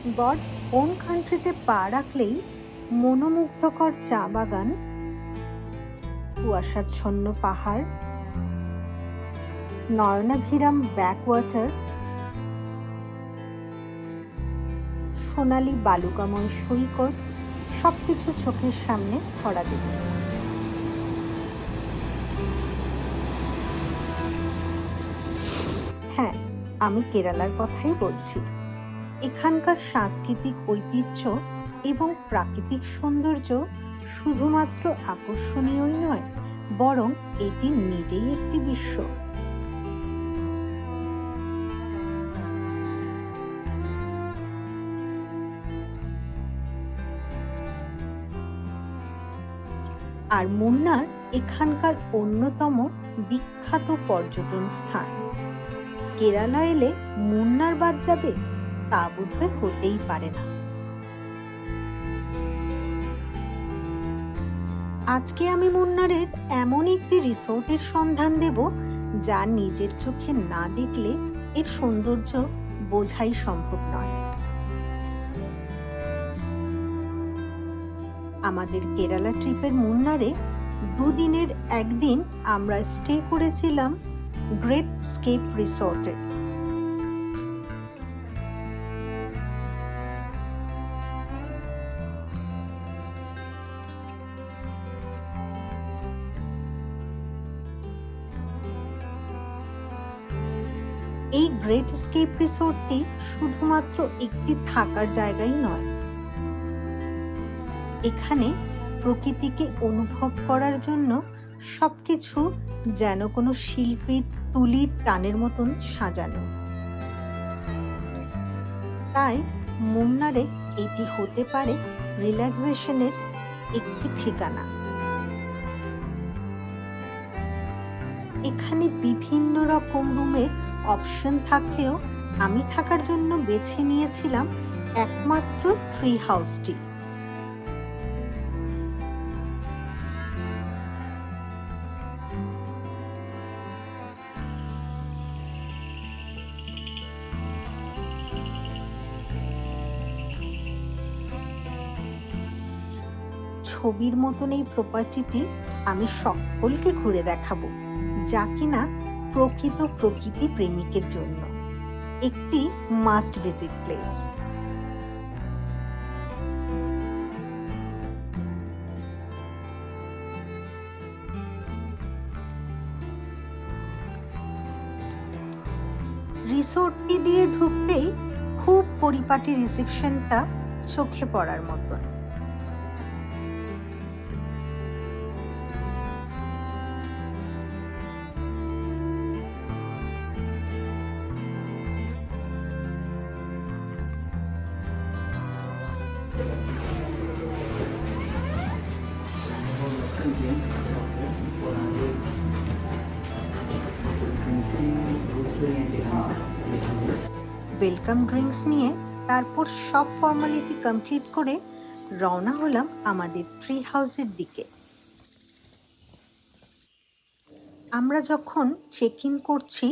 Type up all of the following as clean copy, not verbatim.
Gods on কান্ট্রিতে পা রাখলেই মনোমুগ্ধকর চা বাগান, কুয়াশাচ্ছন্ন পাহাড়, নয়নাভিরাম ব্যাকওয়াটার, সোনালী বালুকাময় সৈকত সবকিছু চোখের সামনে ধরা দেবে। হ্যাঁ, আমি কেরালার কথাই বলছি। এখানকার সাংস্কৃতিক ঐতিহ্য এবং প্রাকৃতিক সৌন্দর্য শুধুমাত্র আকর্ষণীয়ই নয়, বরং এটি নিজেই একটি বিশ্ব। আর মুন্নার এখানকার অন্যতম বিখ্যাত পর্যটন স্থান। কেরালা এলে মুন্নার বাদ যাবে তা বোধহয় হতেই পারে না। আজকে আমি মুন্নারের এমন একটি রিসোর্টের সন্ধান দেব যা নিজের চোখে না দেখলে এর সৌন্দর্য বোঝাই সম্ভব নয়। আমাদের কেরালা ট্রিপের মুন্নারে দুদিনের একদিন আমরা স্টে করেছিলাম গ্রেট স্কেপ রিসোর্টে। এই গ্রেট স্কেপ রিসোর্টটি শুধুমাত্র একটি থাকার জায়গাই নয়, এখানে প্রকৃতিকে অনুভব করার জন্য সবকিছু যেন কোনো শিল্পীর তুলির টানের মতন সাজানো। তাই মুন্নারে এটি হতে পারে রিল্যাক্সেশনের একটি ঠিকানা। এখানে বিভিন্ন রকম রুমের অপশন থাকলেও আমি থাকার জন্য বেছে নিয়েছিলাম একমাত্র ট্রি হাউসটি। ছবির মতন এই প্রপার্টিটি আমি সকলকে ঘুরে দেখাবো, যা কিনা প্রকৃত প্রকৃতি প্রেমিকের জন্য একটি মাস্ট ভিজিট প্লেস। রিসোর্টটি দিয়ে ঢুকতেই খুব পরিপাটি রিসেপশনটা চোখে পড়ার মতন। ওয়েলকাম ড্রিঙ্কস নিয়ে তারপর সব ফর্মালিটি কমপ্লিট করে রওনা হলাম আমাদের ট্রি হাউসের দিকে। আমরা যখন চেক ইন করছি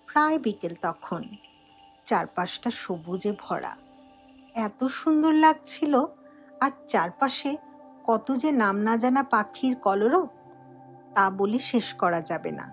প্রায় বিকেল, তখন চারপাশটা সবুজে ভরা, এত সুন্দর লাগছিল। আর চারপাশে কত যে নাম না জানা পাখির কলরব, তা বলে শেষ করা যাবে না।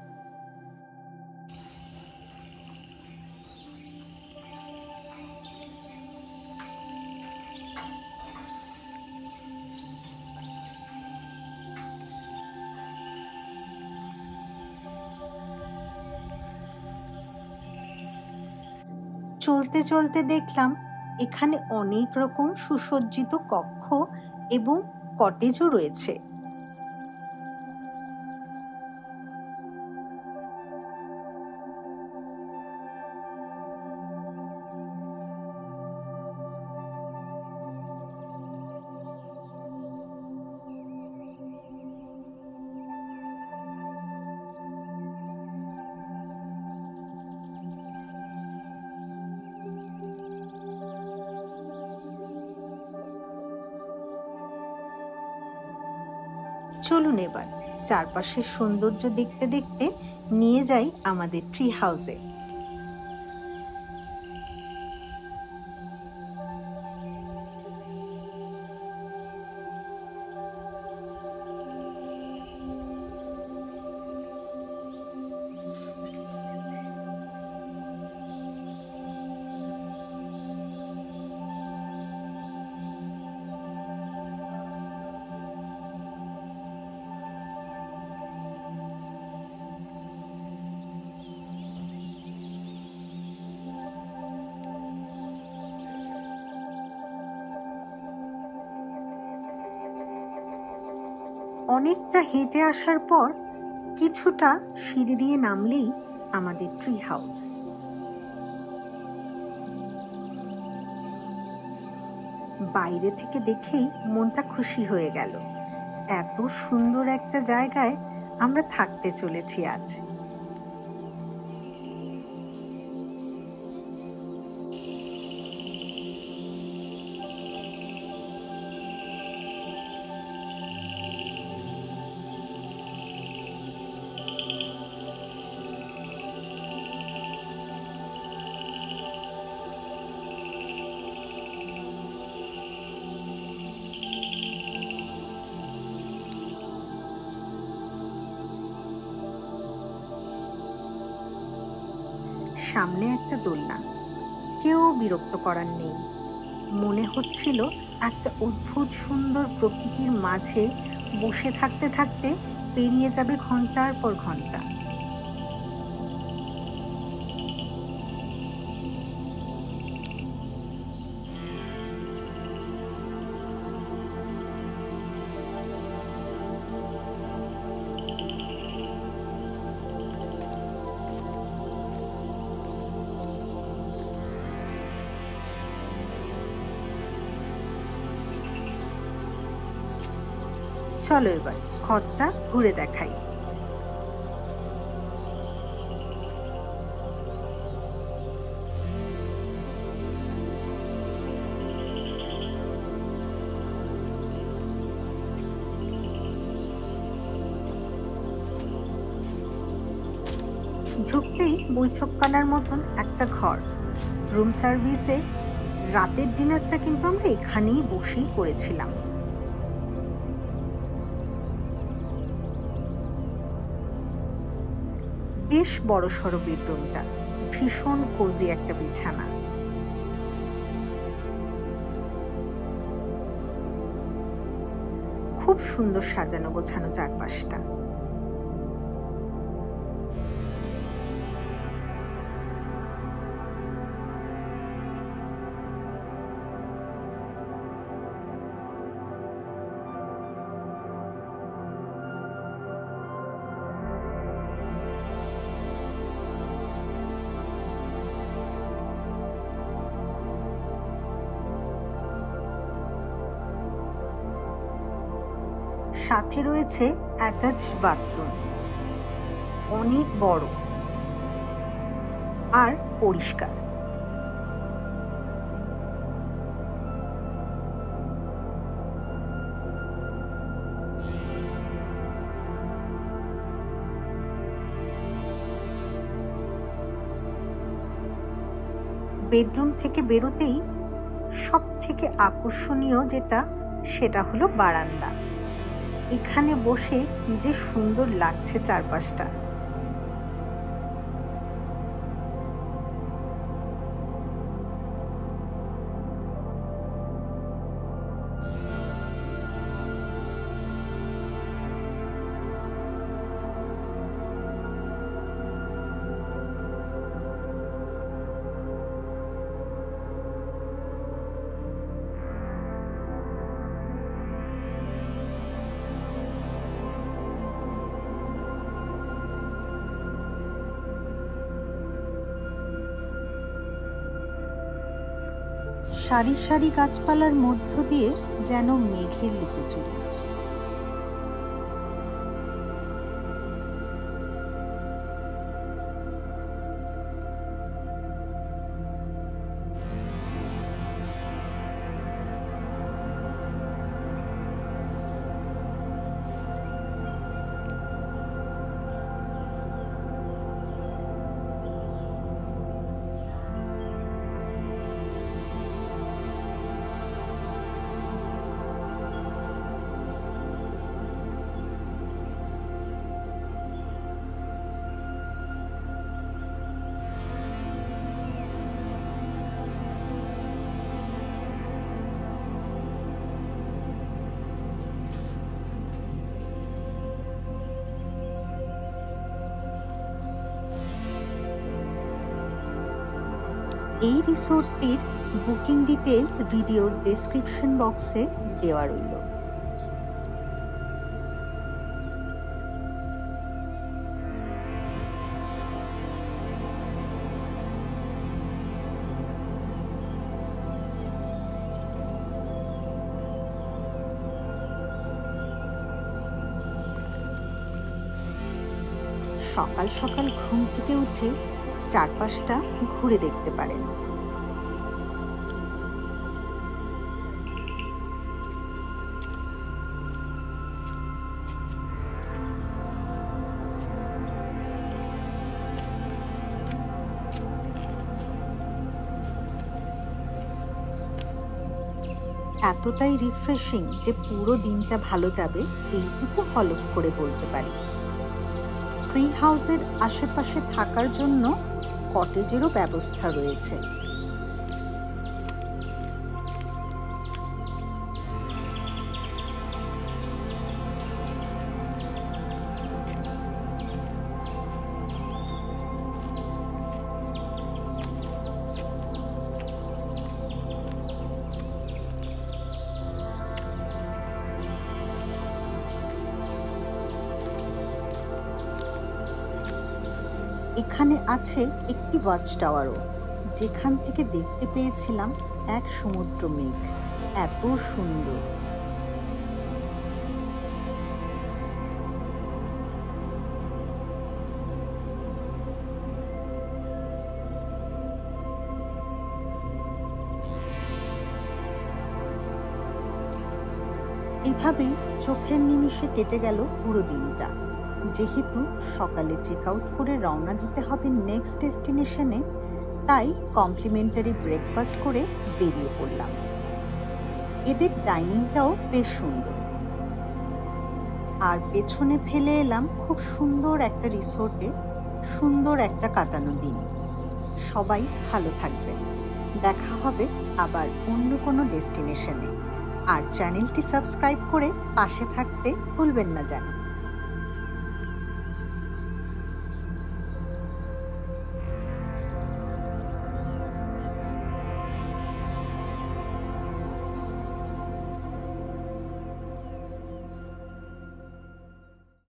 চলতে চলতে দেখলাম এখানে অনেক রকম সুসজ্জিত কক্ষ এবং কটেজও রয়েছে। চলুন এবার চারপাশের সৌন্দর্য দেখতে দেখতে নিয়ে যাই আমাদের ট্রি হাউসে। অনেকটা হেঁটে আসার পর কিছুটা সিঁড়ি দিয়ে নামলেই আমাদের ট্রি হাউস। বাইরে থেকে দেখেই মনটা খুশি হয়ে গেল। এত সুন্দর একটা জায়গায় আমরা থাকতে চলেছি আজ। সামনে একটা দোলনা, কেউ বিরক্ত করার নেই। মনে হচ্ছিল একটা অদ্ভুত সুন্দর প্রকৃতির মাঝে বসে থাকতে থাকতে পেরিয়ে যাবে ঘন্টার পর ঘন্টা। চলো এবার ঘরটা ঘুরে দেখাই। ঢুকতেই বৈঠকখানার মতন একটা ঘর, রুম সার্ভিসে। রাতের ডিনারটা কিন্তু আমরা এখানেই বসেই করেছিলাম। বেশ বড় সড়ো বেডরুমটা, ভীষণ কোজি একটা বিছানা। খুব সুন্দর সাজানো গোছানো চারপাশটা। সাথে রয়েছে অ্যাটাচ বাথরুম, অনেক বড় আর পরিষ্কার। বেডরুম থেকে বেরোতেই সব থেকে আকর্ষণীয় যেটা, সেটা হলো বারান্দা। এখানে বসে কি যে সুন্দর লাগছে চারপাশটা। সারি সারি গাছপালার মধ্য দিয়ে যেন মেঘের লুকোচুরি। এই রিসোর্টটির বুকিং ডিটেলস ভিডিওর ডেসক্রিপশন বক্সে দেওয়া রইল। সকাল সকাল ঘুম থেকে উঠে চারপাশটা ঘুরে দেখতে পারেন। এতটাই রিফ্রেশিং যে পুরো দিনটা ভালো যাবে এইটুকু হলফ করে বলতে পারি। ট্রি হাউসের আশেপাশে থাকার জন্য কটেজেরও ব্যবস্থা রয়েছে। এখানে আছে একটি ওয়াচ টাওয়ারও, যেখান থেকে দেখতে পেয়েছিলাম এক সমুদ্র মেঘ। এত সুন্দর! এভাবেই চোখের নিমিষে কেটে গেল পুরো দিনটা। যেহেতু সকালে চেক আউট করে রওনা দিতে হবে নেক্সট ডেস্টিনেশনে, তাই কমপ্লিমেন্টারি ব্রেকফাস্ট করে বেরিয়ে পড়লাম। এদের ডাইনিংটাও বেশ সুন্দর। আর পেছনে ফেলে এলাম খুব সুন্দর একটা রিসোর্টে, সুন্দর একটা কাটানো দিন। সবাই ভালো থাকবেন। দেখা হবে আবার অন্য কোনো ডেস্টিনেশনে। আর চ্যানেলটি সাবস্ক্রাইব করে পাশে থাকতে ভুলবেন না যেন।